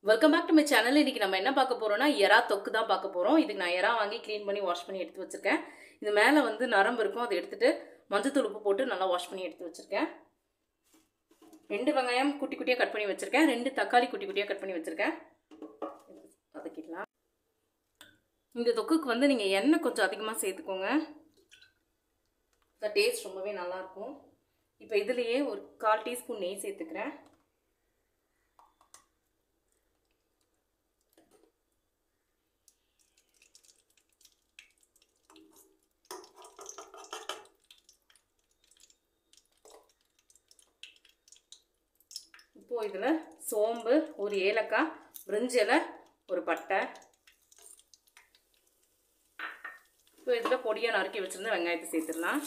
Welcome back to my channel. இன்னைக்கு நம்ம என்ன பார்க்க போறோம்னா எறா தொக்கு தான் பார்க்க போறோம். இதுக்கு நான் எறா வாங்கி க்ளீன் பண்ணி வாஷ் பண்ணி எடுத்து வச்சிருக்கேன். இது மேலே வந்து நரம்பு இருக்கும், அதை எடுத்துட்டு மஞ்சத்தூள் உப்பு போட்டு நல்லா வாஷ் பண்ணி எடுத்து வச்சிருக்கேன். 2 வெங்காயம் குட்டி குட்டியாக கட் பண்ணி வச்சிருக்கேன். 2 தக்காளி குட்டி குட்டியாக கட் பண்ணி வச்சிருக்கேன். வதக்கிடலாம். இந்த தொக்குக்கு வந்து நீங்கள் எண்ணெய் கொஞ்சம் அதிகமாக சேர்த்துக்கோங்க. இந்த டேஸ்ட் ரொம்பவே நல்லாயிருக்கும். இப்போ இதுலேயே ஒரு 1/4 டீஸ்பூன் நெய் சேர்த்துக்கிறேன். இப்போ இதில் சோம்பு, ஒரு ஏலக்காய், பிரிஞ்சி இலை, ஒரு பட்டை, இப்போ இதில் பொடியாக நறுக்கி வச்சுருந்த வெங்காயத்தை சேர்த்துடலாம்.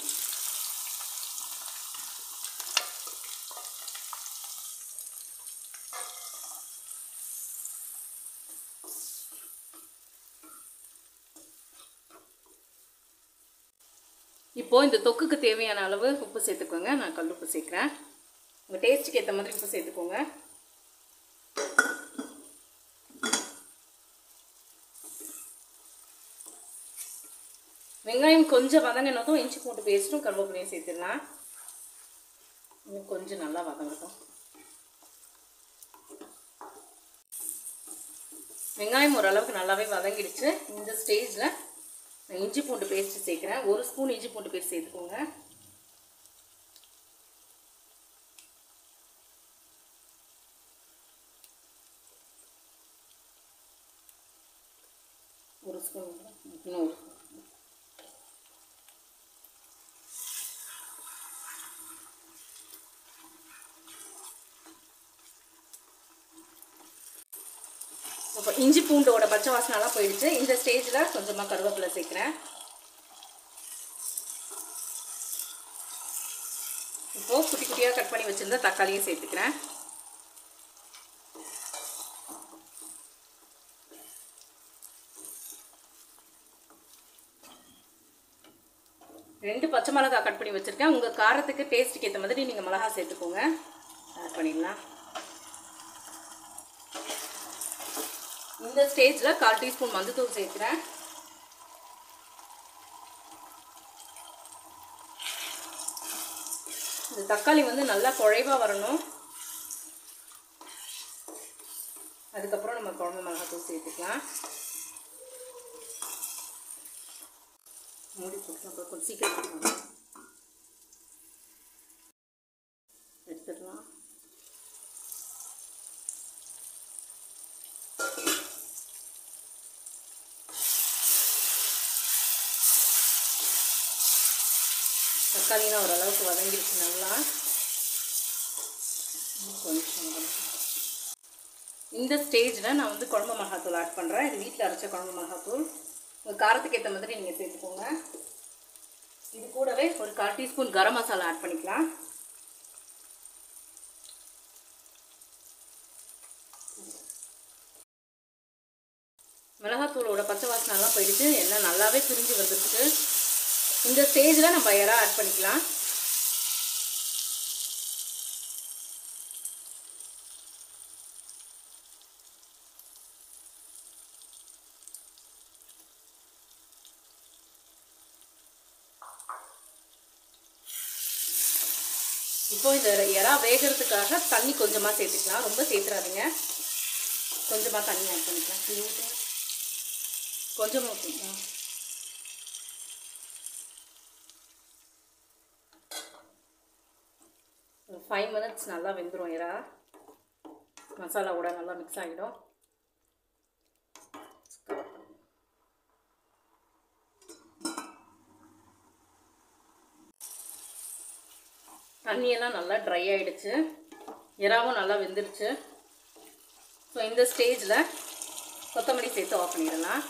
இப்போது இந்த தொக்குக்கு தேவையான அளவு உப்பு சேர்த்துக்கோங்க. நான் கல் உப்பு சேர்க்குறேன். உங்கள் டேஸ்ட்டுக்கு ஏற்ற மாதிரி உப்பு சேர்த்துக்கோங்க. வெங்காயம் கொஞ்சம் வதங்கினதும் இஞ்சி பூண்டு பேஸ்ட்டும் கருவேப்பிலையும் சேர்த்துடலாம். இன்னும் கொஞ்சம் நல்லா வதங்கட்டும். வெங்காயம் ஓரளவுக்கு நல்லாவே வதங்கிடுச்சு. இந்த ஸ்டேஜில் நான் இஞ்சி பூண்டு பேஸ்ட் சேர்க்குறேன். 1 ஸ்பூன் இஞ்சி பூண்டு பேஸ்ட் சேர்த்துக்கோங்க. ஒரு ஸ்பூன் இன்னும் ஒரு ஸ்பூன். இப்போ இஞ்சி பூண்டோட பச்சை வாசனைலாம் போயிடுச்சு. இந்த ஸ்டேஜில் கொஞ்சமாக கருவேப்பிலை சேர்க்குறேன். இப்போது குட்டி குட்டியாக கட் பண்ணி வச்சுருந்த தக்காளியும் சேர்த்துக்கிறேன். ரெண்டு பச்சை மிளகாய் கட் பண்ணி வச்சுருக்கேன். உங்கள் காரத்துக்கு டேஸ்ட்டுக்கு ஏற்ற மாதிரி நீங்கள் மிளகா சேர்த்துக்கோங்க. ஆட் பண்ணிடலாம். இந்த ஸ்டேஜில் 1/4 டீஸ்பூன் மஞ்சத்தூள் சேர்க்குறேன். இந்த தக்காளி வந்து நல்லா குழைவாக வரணும். அதுக்கப்புறம் நம்ம குழம்பு மிளகாத்தூள் சேர்த்துக்கலாம். மூடி போட்டு அப்புறம் கொஞ்சம் சீக்கிரம் எடுத்துடலாம். தக்காளிலாம் ஓரளவுக்கு வதங்கிடுச்சு நல்லா. கொஞ்சம் இந்த ஸ்டேஜில் நான் வந்து குழம்பு மிளகாத்தூள் ஆட் பண்ணுறேன். இது வீட்டில் அரைச்ச குழம்பு மிளகாத்தூள். உங்கள் காரத்துக்கு ஏற்ற மாதிரி நீங்கள் சேர்த்துக்கோங்க. இது கூடவே ஒரு 1/4 டீஸ்பூன் கரம் மசாலா ஆட் பண்ணிக்கலாம். மிளகாத்தூளோட பச்சை வாசனைலாம் போயிடுச்சு. எல்லாம் நல்லாவே பிரிஞ்சு வந்துருக்கு. இந்த ஸ்டேஜில் நம்ம எறா ஆட் பண்ணிக்கலாம். இப்போ இந்த எறா வேகிறதுக்காக தண்ணி கொஞ்சமாக சேர்த்துக்கலாம். ரொம்ப சேர்த்துறாதீங்க. கொஞ்சமாக தண்ணி ஆட் பண்ணிக்கலாம். கொஞ்சமாக ஊற்றிக்கலாம். ஒரு 5 மினிட்ஸ் நல்லா வெந்துடும். எறா மசாலாவோட நல்லா மிக்ஸ் ஆகிடும். தண்ணியெல்லாம் நல்லா ட்ரை ஆகிடுச்சு. எறாவும் நல்லா வெந்துருச்சு. ஸோ இந்த ஸ்டேஜில் கொத்தமல்லி சேர்த்து ஆஃப் பண்ணிடலாம்.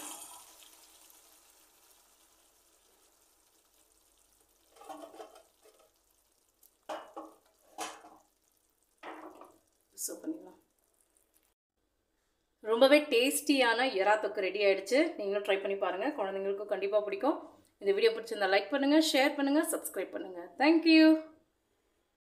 ஸோ பண்ணிடலாம். ரொம்பவே டேஸ்டியான எறா தொக்கு ரெடி ஆகிடுச்சு. நீங்களும் ட்ரை பண்ணி பாருங்கள். குழந்தைங்களுக்கும் கண்டிப்பாக பிடிக்கும். இந்த வீடியோ பிடிச்சிருந்தா லைக் பண்ணுங்கள், ஷேர் பண்ணுங்கள், சப்ஸ்கிரைப் பண்ணுங்கள். தேங்க்யூ.